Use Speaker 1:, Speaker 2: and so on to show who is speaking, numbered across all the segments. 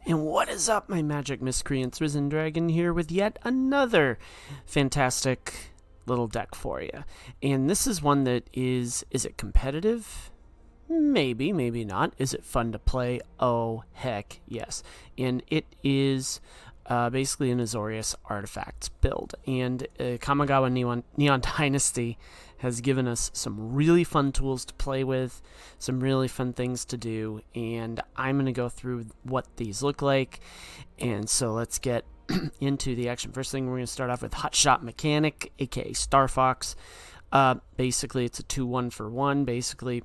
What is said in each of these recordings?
Speaker 1: And what is up, my magic miscreants? Risen Dragon here with yet another fantastic little deck for you. And this is one that is it competitive? Maybe, maybe not. Is it fun to play? Oh, heck yes. And it is basically an Azorius Artifacts build. And Kamigawa Neon Dynasty has given us some really fun tools to play with, some really fun things to do, and I'm going to go through what these look like. And so let's get into the action. First thing, we're going to start off with Hotshot Mechanic, aka Star Fox. Basically, it's a 2-1 for 1. Basically,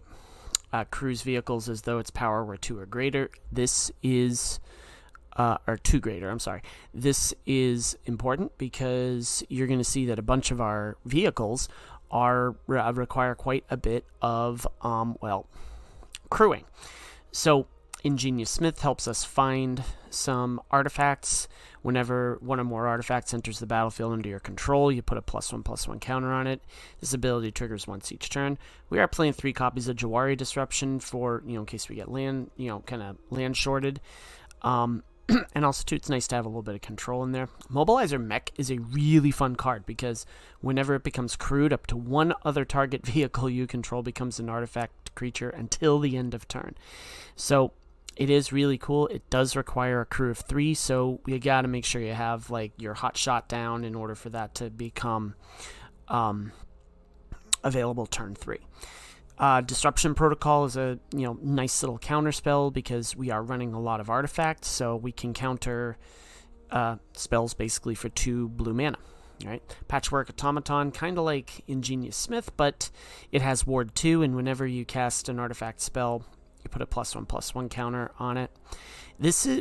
Speaker 1: cruise vehicles as though its power were 2 or greater. This is or 2 greater, I'm sorry. This is important because you're going to see that a bunch of our vehicles require quite a bit of, crewing. So Ingenious Smith helps us find some artifacts. Whenever one or more artifacts enters the battlefield under your control, you put a +1/+1 counter on it. This ability triggers once each turn. We are playing 3 copies of Jawari Disruption for, in case we get land shorted. And also, too, it's nice to have a little bit of control in there. Mobilizer Mech is a really fun card because whenever it becomes crewed, up to 1 other target vehicle you control becomes an artifact creature until the end of turn. So it is really cool. It does require a crew of 3, so you got to make sure you have your hot shot down in order for that to become available turn 3. Disruption Protocol is a nice little counter spell because we are running a lot of artifacts, so we can counter spells basically for 2 blue mana. All right. Patchwork Automaton, kind of like Ingenious Smith, but it has Ward 2, and whenever you cast an artifact spell, you put a +1/+1 counter on it.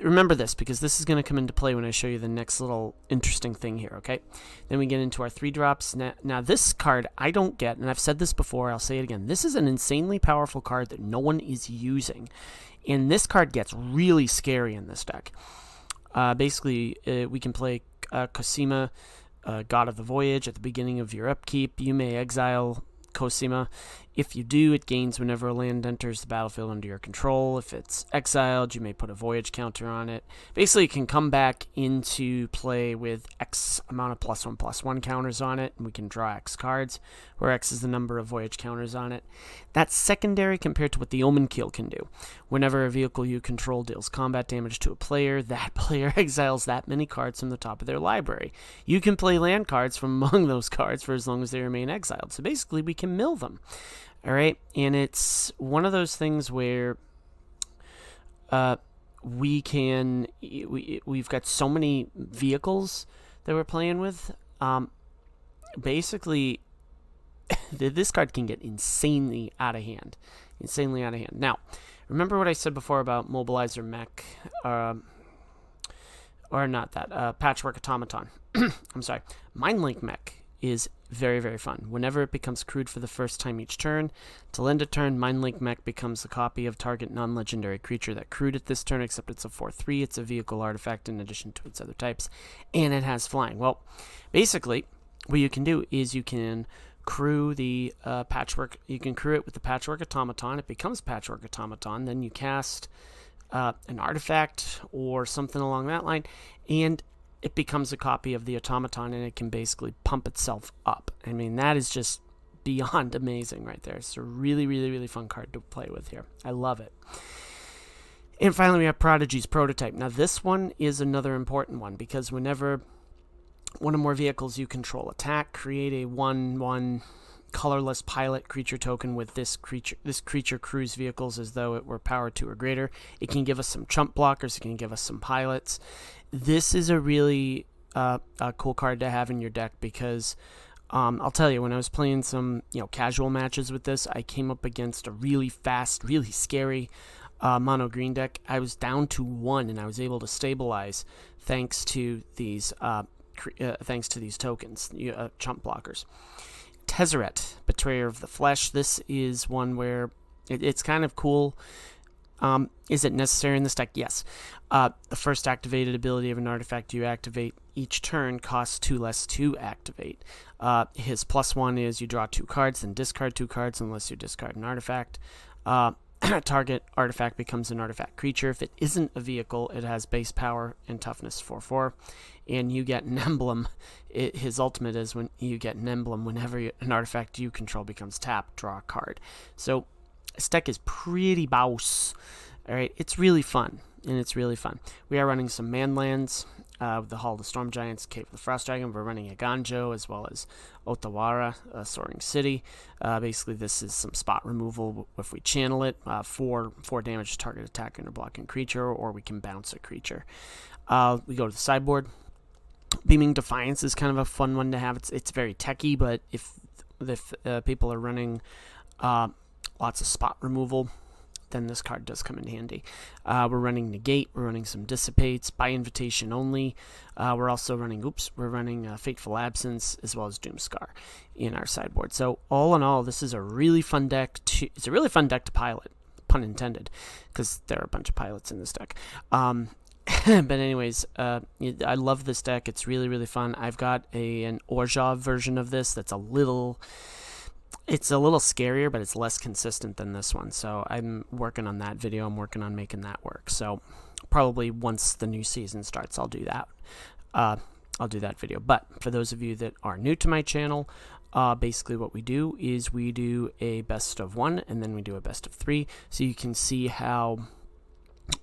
Speaker 1: Remember this, because this is going to come into play when I show you the next little interesting thing here, okay? Then we get into our 3-drops. Now this card I don't get, and I've said this before, I'll say it again. This is an insanely powerful card that no one is using. And this card gets really scary in this deck. Basically, we can play Cosima, God of the Voyage. At the beginning of your upkeep, you may exile Cosima. If you do, it gains whenever a land enters the battlefield under your control. If it's exiled, you may put a voyage counter on it. Basically, it can come back into play with X amount of +1/+1 counters on it, and we can draw X cards, where X is the number of voyage counters on it. That's secondary compared to what the Omen Keel can do. Whenever a vehicle you control deals combat damage to a player, that player exiles that many cards from the top of their library. You can play land cards from among those cards for as long as they remain exiled. So basically, we can mill them. All right, and it's one of those things where we've got so many vehicles that we're playing with. Basically, this card can get insanely out of hand. Now, remember what I said before about Mobilizer Mech, Patchwork Automaton. I'm sorry, Mindlink Mech is very, very fun. Whenever it becomes crewed for the first time each turn, till end of turn, Mindlink Mech becomes a copy of target non-legendary creature that crewed at this turn, except it's a 4/3. It's a vehicle artifact in addition to its other types, and it has flying. Well, basically, what you can do is you can crew the Patchwork. You can crew it with the Patchwork Automaton. It becomes Patchwork Automaton. Then you cast an artifact or something along that line, and it becomes a copy of the automaton, and it can basically pump itself up. I mean, that is just beyond amazing right there. It's a really, really, really fun card to play with here. I love it. And finally, we have Prodigy's Prototype. Now, this one is another important one because whenever one or more vehicles you control attack, create a 1/1 colorless pilot creature token with this creature. This creature crews vehicles as though it were power 2 or greater. It can give us some chump blockers. It can give us some pilots. This is a really cool card to have in your deck because I'll tell you, when I was playing some casual matches with this, I came up against a really fast, really scary mono green deck. I was down to 1, and I was able to stabilize thanks to these tokens, chump blockers. Tezzeret, Betrayer of the Flesh. This is one where it's kind of cool. Is it necessary in this deck? Yes. The first activated ability of an artifact you activate each turn costs 2 less to activate. His +1 is you draw 2 cards, then discard 2 cards unless you discard an artifact. target artifact becomes an artifact creature. If it isn't a vehicle, it has base power and toughness 4/4, and you get an emblem. His ultimate is when you get an emblem whenever an artifact you control becomes tapped, draw a card. So this deck is pretty boss. All right, it's really fun, and it's really fun. We are running some manlands. With the Hall of the Storm Giants, Cave of the Frost Dragon. We're running a Ganjo as well as Otawara, Soaring City. Basically, this is some spot removal if we channel it. 4 damage to target attack and blocking creature, or we can bounce a creature. We go to the sideboard. Beaming Defiance is kind of a fun one to have. It's very techy, but if people are running lots of spot removal, then this card does come in handy. We're running Negate, we're running some Dissipates, by invitation only. We're also running, we're running Fateful Absence, as well as Doomscar in our sideboard. So all in all, this is a really fun deck. It's a really fun deck to pilot, pun intended, because there are a bunch of pilots in this deck. But anyways, I love this deck. It's really, really fun. I've got an Orzhov version of this that's it's a little scarier, but it's less consistent than this one. So I'm working on that video. I'm working on making that work. So probably once the new season starts, I'll do that. I'll do that video. But for those of you that are new to my channel, basically what we do is we do a best of 1 and then we do a best of 3. So you can see how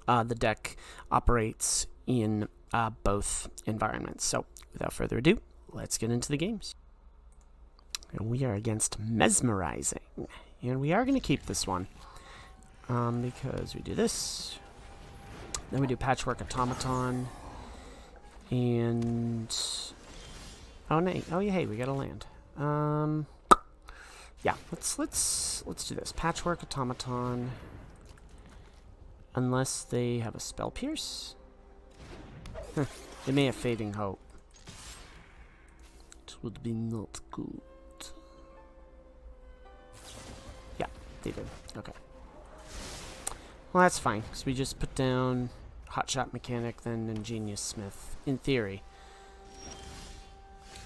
Speaker 1: the deck operates in both environments. So without further ado, let's get into the games. And we are against Mesmerizing. And we are going to keep this one. Because we do this. Then we do Patchwork Automaton. And... oh, no. Oh, yeah, hey, we got to land. Yeah, let's do this. Patchwork Automaton. Unless they have a Spell Pierce. They may have Fading Hope. It would be not good. They did. Okay. Well, that's fine, because we just put down Hotshot Mechanic, then Ingenious Smith, in theory.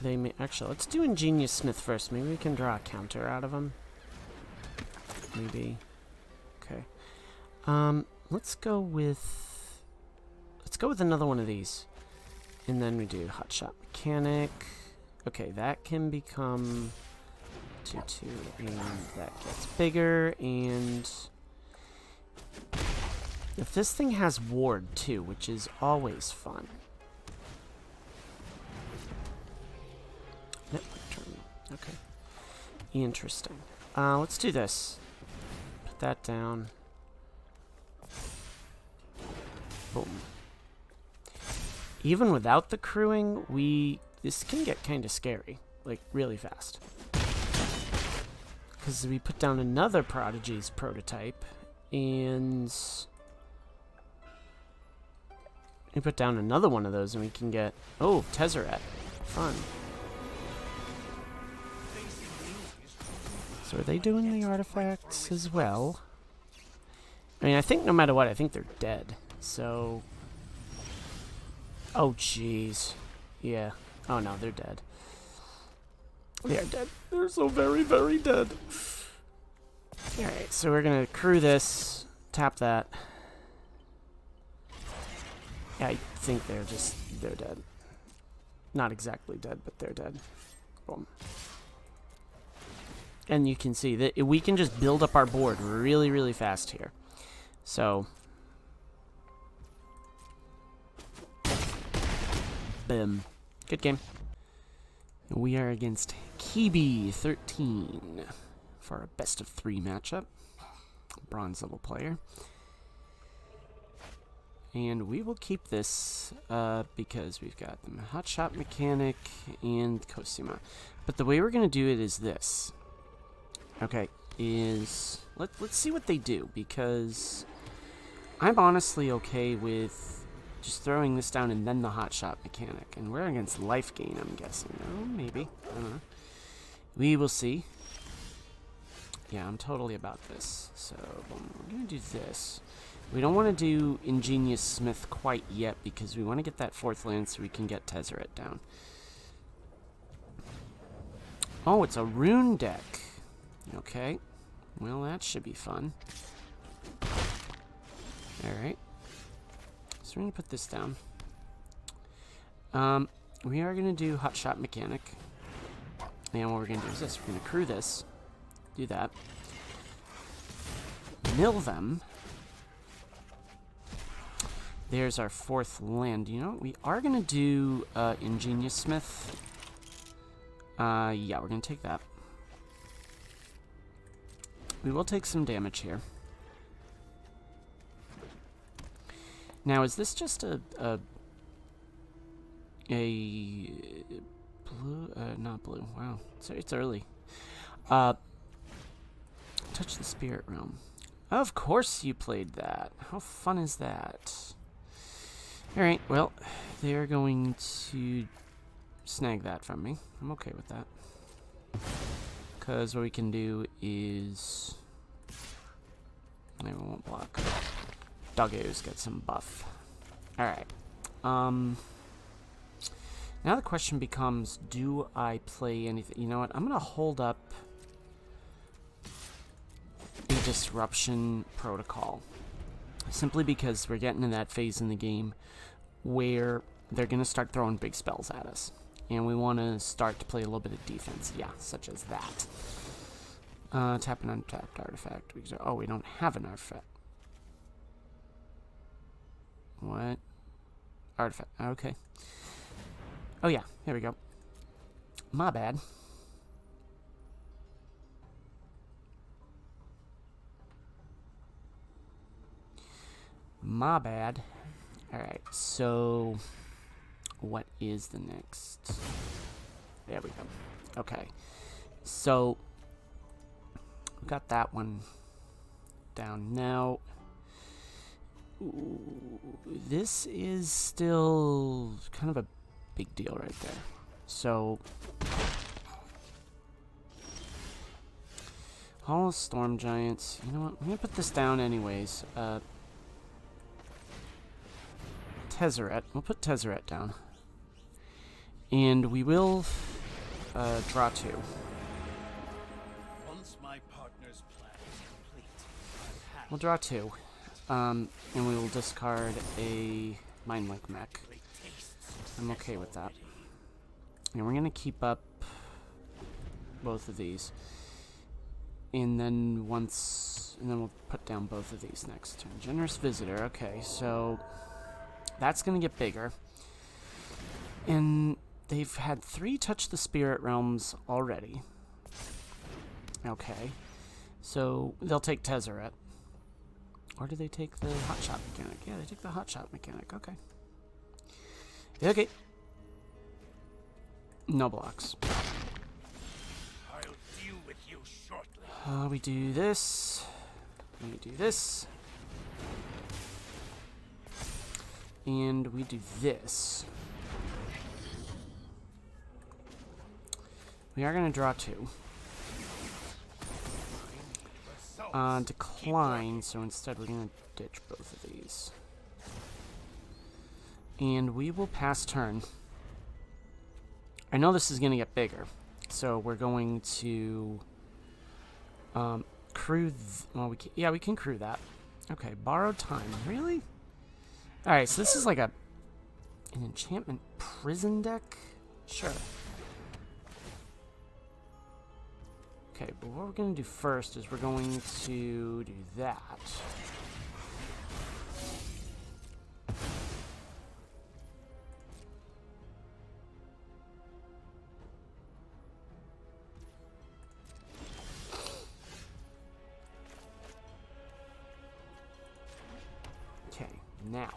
Speaker 1: They may... actually, let's do Ingenious Smith first. Maybe we can draw a counter out of them. Maybe. Okay. Let's go with another one of these. And then we do Hotshot Mechanic. Okay, that can become... 2/2, and that gets bigger, and if this thing has ward too, which is always fun. Yep, turn. Okay. Interesting. Let's do this. Put that down. Boom. Even without the crewing, this can get kind of scary, like really fast. Because we put down another Prodigy's prototype, and we put down another one of those, and we can get... oh, Tezzeret. Fun. So are they doing the artifacts as well? I mean, I think no matter what, I think they're dead. So... oh, jeez. Yeah. Oh, no, they're dead. They are dead. They're so very, very dead. Alright, so we're gonna crew this, tap that. Yeah, I think they're dead. Not exactly dead, but they're dead. Boom. And you can see that we can just build up our board really, really fast here. So... boom. Good game. We are against Kibi13 for a best of 3 matchup. Bronze level player. And we will keep this because we've got the Hotshot Mechanic and Cosima. But the way we're going to do it is this. Okay, let's see what they do, because I'm honestly okay with just throwing this down and then the Hotshot Mechanic. And we're against life gain, I'm guessing. Oh, maybe. I don't know. We will see. Yeah, I'm totally about this. So, we're going to do this. We don't want to do Ingenious Smith quite yet, because we want to get that 4th land so we can get Tezzeret down. Oh, it's a rune deck. Okay. Well, that should be fun. Alright. So we're going to put this down. We are going to do Hot Shot Mechanic. And what we're going to do is this. We're going to crew this. Do that. Mill them. There's our 4th land. You know what? We are going to do Ingenious Smith. Yeah, we're going to take that. We will take some damage here. Now, is this just a blue? Not blue. Wow, it's early. Touch the Spirit Realm. Of course you played that. How fun is that? Alright, well, they're going to snag that from me. I'm okay with that. Because what we can do is... They won't block. Doggos get some buff. Alright. Now the question becomes, do I play anything? You know what? I'm going to hold up a Disruption Protocol. Simply because we're getting to that phase in the game where they're going to start throwing big spells at us. And we want to start to play a little bit of defense. Yeah, such as that. Tap an untapped artifact. Oh, we don't have an artifact. What? Artifact. Okay. Oh, yeah. Here we go. My bad. My bad. Alright, so... What is the next? There we go. Okay. So... We got that one down. Now... Ooh, this is still kind of a big deal right there. So... Hollow Storm Giants. You know what? I'm going to put this down anyways. Tezzeret. We'll put Tezzeret down. And we will draw 2.
Speaker 2: Once my partner's plan is complete,
Speaker 1: We'll draw 2. And we will discard a Mindlink mech. I'm okay with that. And we're going to keep up both of these. And then we'll put down both of these next turn. Generous Visitor. Okay, so that's going to get bigger. And they've had 3 touch the Spirit Realms already. Okay. So they'll take Tezzeret. Or do they take the Hot Shot mechanic? Yeah, they take the Hot Shot mechanic. Okay. Okay. No blocks.
Speaker 2: I'll deal with you shortly.
Speaker 1: We do this. We do this. And we do this. We are going to draw 2. Decline, so instead we're going to ditch both of these. And we will pass turn. I know this is going to get bigger, so we're going to crew... well, we can crew that. Okay, Borrowed Time. Really? Alright, so this is like an enchantment prison deck? Sure. Okay, but what we're going to do first is we're going to do that. Okay, now,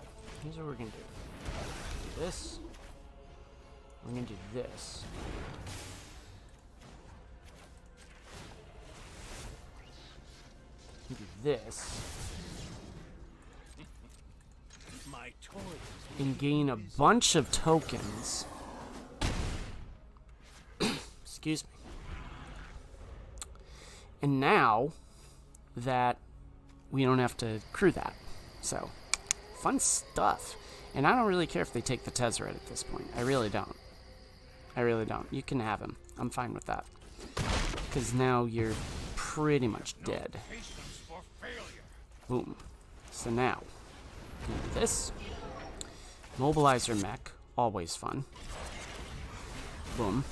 Speaker 1: here's what we're going to do. Do this. We're going to do this. Do this
Speaker 2: My toys.
Speaker 1: and gain a bunch of tokens. Excuse me. And now that we don't have to crew that. So, fun stuff. And I don't really care if they take the Tezzeret at this point. I really don't. I really don't. You can have him. I'm fine with that. Because now you're pretty much dead. Boom. So now, Do this. Mobilizer mech, always fun. Boom.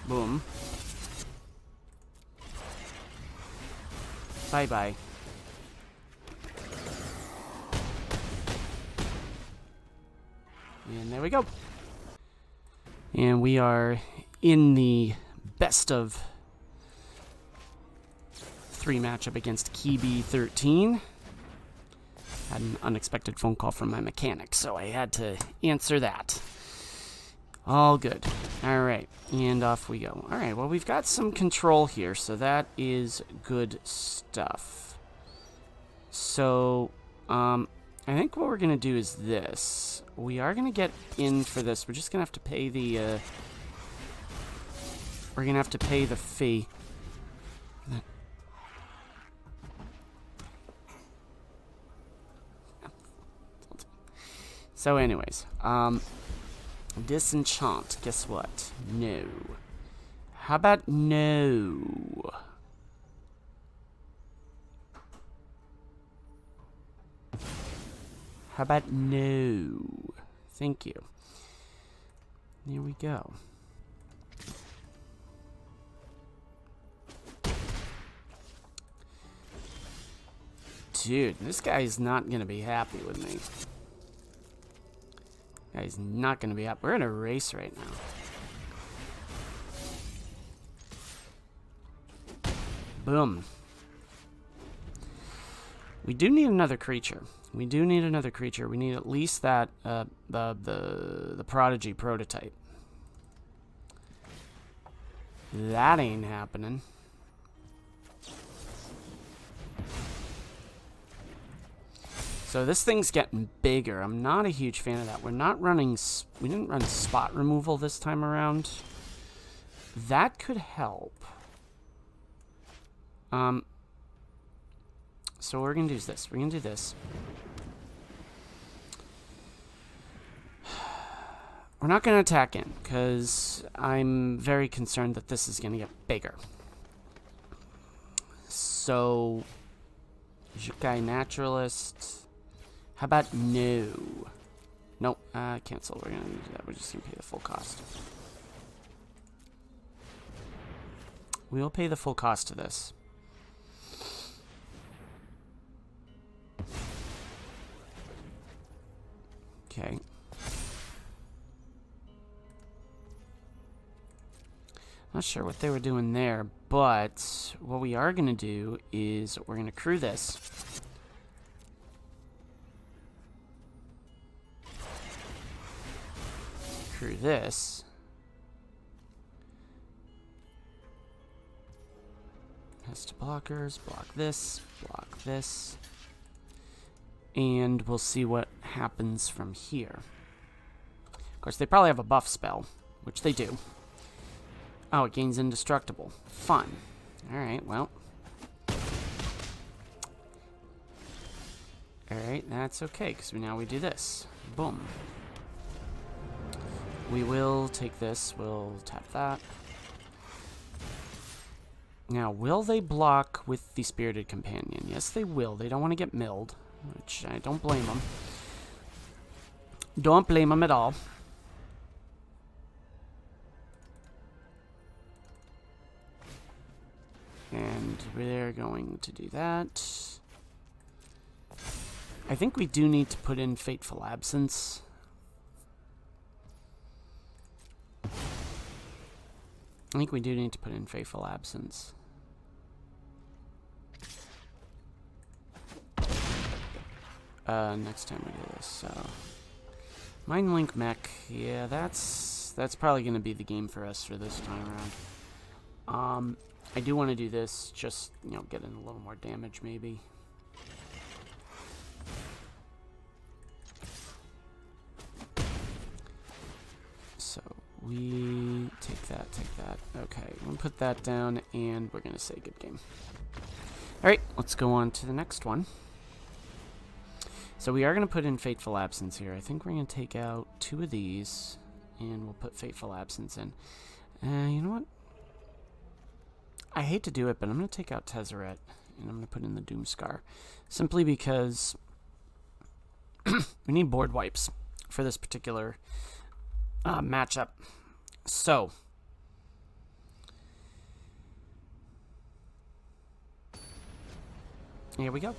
Speaker 1: Boom. Bye-bye. And there we go. And we are in the best of 3 matchup against Kibi 13. Had an unexpected phone call from my mechanic, so I had to answer that. All good. Alright, and off we go. Alright, well, we've got some control here, so that is good stuff. So, I think what we're going to do is this. We are going to get in for this. We're just going to have to pay the, we're going to have to pay the fee. So anyways, disenchant, guess what? No. How about no? How about no? Thank you. There we go. Dude, this guy is not going to be happy with me. Guy's not going to be happy. We're in a race right now. Boom. We do need another creature. We do need another creature. We need at least that, the Prodigy prototype. That ain't happening. So this thing's getting bigger. I'm not a huge fan of that. We're not running... We didn't run spot removal this time around. That could help. So what we're going to do is this. We're going to do this. We're not going to attack in, because I'm very concerned that this is going to get bigger. So... Jukai Naturalist... How about no? Nope, cancel. We're gonna do that. We're just gonna pay the full cost. We will pay the full cost to this. Okay. Not sure what they were doing there, but what we are gonna do is we're gonna crew this. Crew this. Has to blockers, block this, and we'll see what happens from here. Of course, they probably have a buff spell, which they do. Oh, it gains indestructible. Fun. Alright, well. Alright, that's okay, because now we do this. Boom. We will take this, we'll tap that. Now, will they block with the Spirited Companion? Yes, they will. They don't want to get milled, which I don't blame them. Don't blame them at all. And we're going to do that. I think we do need to put in Fateful Absence. I think we do need to put in Fateful Absence. Next time we do this, so... Mind Link Mech, yeah, that's probably going to be the game for us for this time around. I do want to do this, just, you know, get in a little more damage, maybe. So, we take that. Okay, we're going to put that down, and we're going to say good game. Alright, let's go on to the next one. So we are going to put in Fateful Absence here. I think we're going to take out 2 of these, and we'll put Fateful Absence in. You know what? I hate to do it, but I'm going to take out Tezzeret, and I'm going to put in the Doomscar. Simply because we need board wipes for this particular matchup. So, here we go.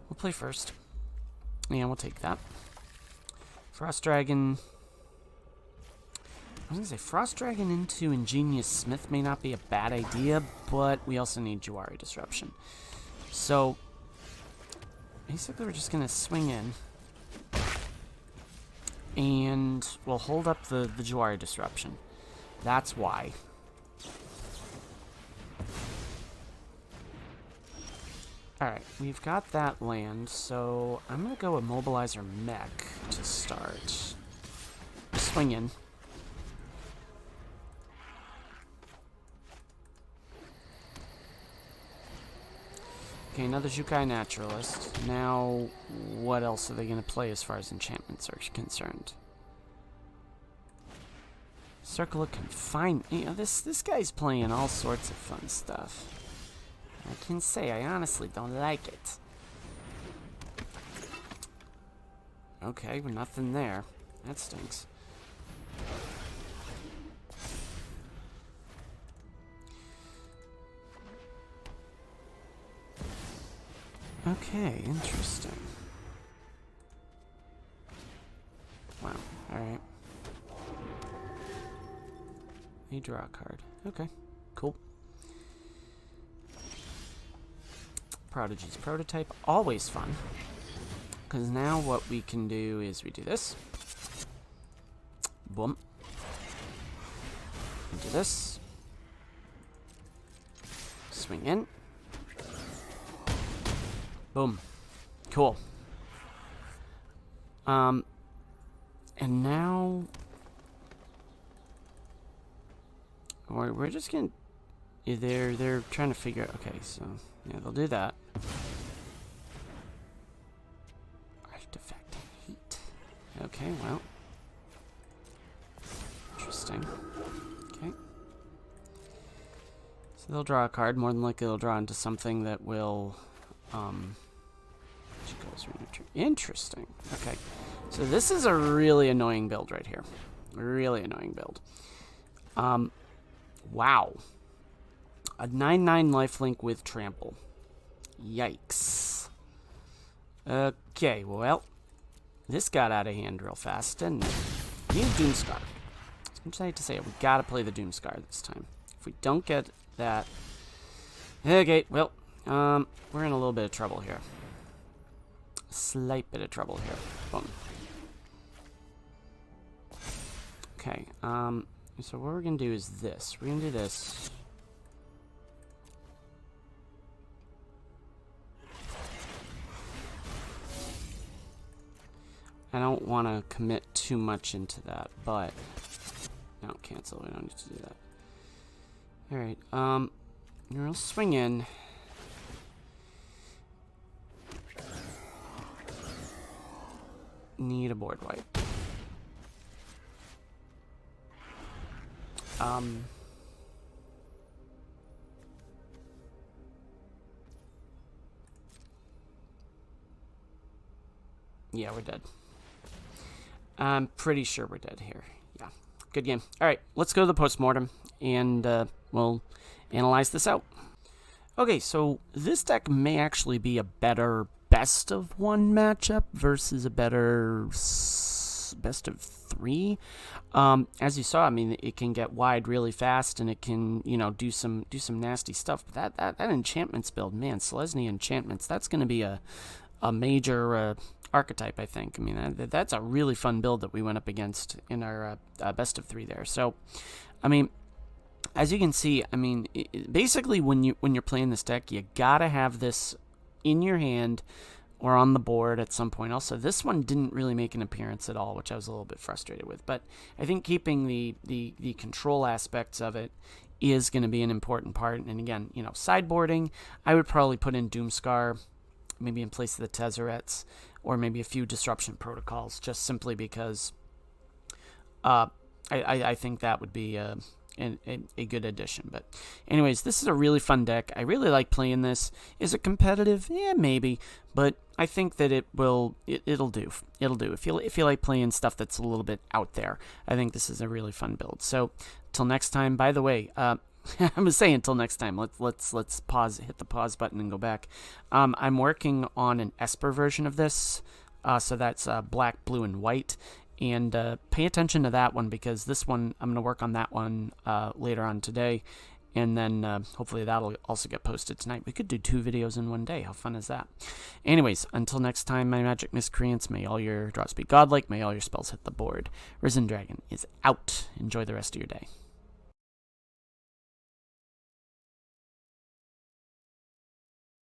Speaker 1: We'll play first. Yeah, we'll take that. Frost Dragon. I was going to say, Frost Dragon into Ingenious Smith may not be a bad idea, but we also need Jawari Disruption. So, basically we're just going to swing in. And we'll hold up the Jawari Disruption. That's why. Alright, we've got that land, so I'm going to go Immobilizer Mech to start. Swing in. Okay, another Jukai Naturalist. Now, what else are they going to play as far as enchantments are concerned? Circle of Confinement. You know, this guy's playing all sorts of fun stuff. I can say I honestly don't like it. Okay, well, nothing there. That stinks. Okay, interesting. Wow, alright. You draw a card. Okay, cool. Prodigy's Prototype, always fun. Because now what we can do is we do this. Boom. We do this. Swing in. Boom. Cool. And now we're just gonna. They're trying to figure out. Okay, so yeah, they'll do that. Artifact Heat. Okay, well, interesting. Okay, so they'll draw a card. More than likely, they'll draw into something that will. Interesting. Okay, so this is a really annoying build right here. Really annoying build. Wow. A 9/9 lifelink with trample. Yikes. Okay, well, this got out of hand real fast, didn't it? We need Doomscar. I'm excited to say it. We gotta play the Doomscar this time. If we don't get that, okay, well, we're in a little bit of trouble here. A slight bit of trouble here. Boom. Okay, so what we're gonna do is this. We're gonna do this. I don't want to commit too much into that, but no, cancel. We don't need to do that. All right. We'll swing in. Need a board wipe. Yeah, we're dead. I'm pretty sure we're dead here. Yeah, good game. All right, let's go to the postmortem, and we'll analyze this out. Okay, so this deck may actually be a better best of one matchup versus a better best of three. As you saw, I mean, it can get wide really fast, and it can, you know, do some nasty stuff. But that enchantments build, man, Selesnya enchantments. That's going to be a major archetype, I think. I mean, that's a really fun build that we went up against in our best of three there. So, I mean, as you can see, I mean, basically when you're playing this deck, you gotta have this in your hand or on the board at some point. Also, this one didn't really make an appearance at all, which I was a little bit frustrated with. But I think keeping the control aspects of it is going to be an important part. And again, you know, sideboarding, I would probably put in Doomscar maybe in place of the Tezzerets, or maybe a few disruption protocols, just simply because I think that would be a good addition. But anyways, this is a really fun deck. I really like playing this. Is it competitive? Yeah, maybe, but I think that it'll do. It'll do. If you like playing stuff that's a little bit out there, I think this is a really fun build. So till next time. By the way, I'm gonna say until next time. Let's pause, hit the pause button, and go back. I'm working on an Esper version of this, so that's black, blue, and white. And pay attention to that one, because this one, I'm going to work on that one later on today. And then hopefully that'll also get posted tonight. We could do 2 videos in one day. How fun is that? Anyways, until next time, my magic miscreants, may all your draws be godlike. May all your spells hit the board. Risen Dragon is out. Enjoy the rest of your day.